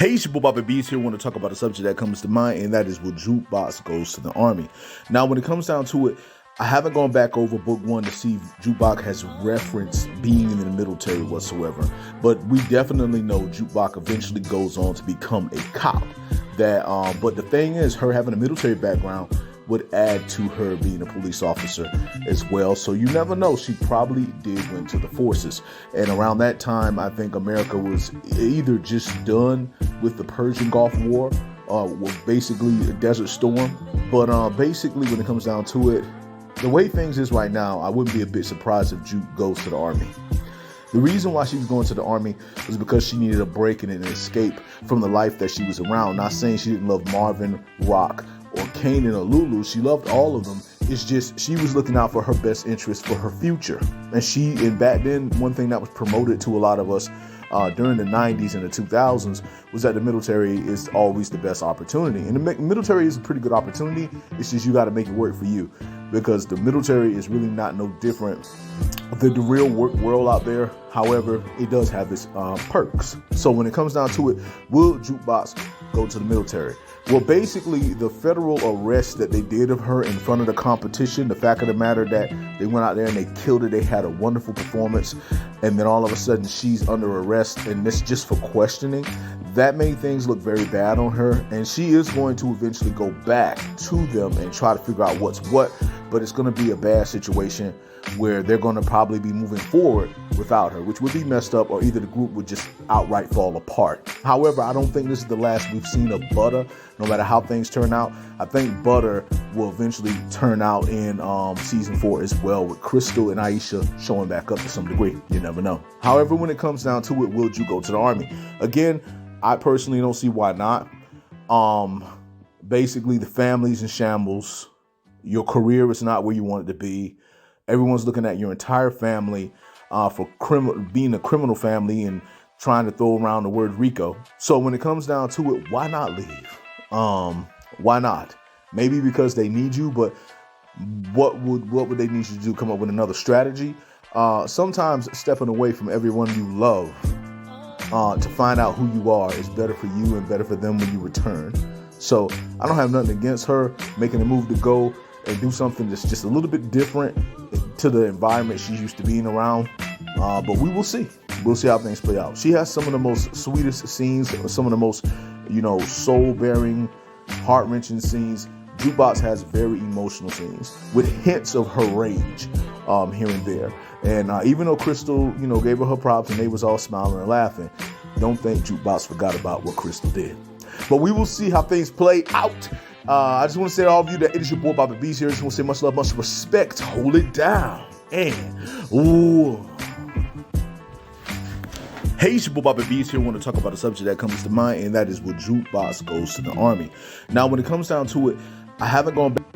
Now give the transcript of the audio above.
Hey, it's your boy Bobby Bees here. I want to talk about a subject that comes to mind, and that is will Jukebox goes to the Army. Now, when it comes down to it, I haven't gone back over book one to see if Jukebox has referenced being in the military whatsoever, but we definitely know Jukebox eventually goes on to become a cop. But the thing is, her having a military background would add to her being a police officer as well. So you never know. She probably did went to the forces. And around that time, I think America was either just done with the Persian Gulf War, was basically a desert storm. But basically, when it comes down to it, the way things is right now, I wouldn't be a bit surprised if Juke goes to the Army. The reason why she was going to the Army was because she needed a break and an escape from the life that she was around. Not saying she didn't love Marvin, Rock, or Kanan or Lulu. She loved all of them. It's just she was looking out for her best interest for her future. And back then, one thing that was promoted to a lot of us during the 90s and the 2000s was that the military is always the best opportunity. And the military is a pretty good opportunity. It's just you got to make it work for you, because the military is really not no different than the real work world out there. However, it does have its perks. So when it comes down to it, will Jukebox go to the military? Well, basically, the federal arrest that they did of her in front of the competition, the fact of the matter that they went out there and they killed her, they had a wonderful performance, and then all of a sudden she's under arrest, and this just for questioning, that made things look very bad on her, and she is going to eventually go back to them and try to figure out what's what, but it's going to be a bad situation where they're going to probably be moving forward without her, which would be messed up, or either the group would just outright fall apart. However, I don't think this is the last we've seen of Butter, no matter how things turn out. I think Butter will eventually turn out in season 4 as well, with Crystal and Aisha showing back up to some degree. You never know. However, when it comes down to it, will you go to the Army? Again, I personally don't see why not. Basically, the family's in shambles. Your career is not where you want it to be. Everyone's looking at your entire family for being a criminal family and trying to throw around the word RICO. So when it comes down to it, why not leave? Why not? Maybe because they need you, but what would they need you to do? Come up with another strategy? Sometimes stepping away from everyone you love to find out who you are is better for you and better for them when you return. So I don't have nothing against her making a move to go and do something that's just a little bit different to the environment she's used to being around. But we will see. We'll see how things play out. She has some of the most sweetest scenes, some of the most, soul-bearing, heart-wrenching scenes. Jukebox has very emotional scenes with hints of her rage here and there. And even though Crystal, gave her props and they was all smiling and laughing, don't think Jukebox forgot about what Crystal did. But we will see how things play out. I just want to say to all of you that it is your boy Bobby Bees here. I just want to say much love, much respect. Hold it down. And, ooh. Hey, it's your boy Bobby Bees here. I want to talk about a subject that comes to mind, and that is will Jukebox goes to the Army. Now, when it comes down to it, I haven't gone back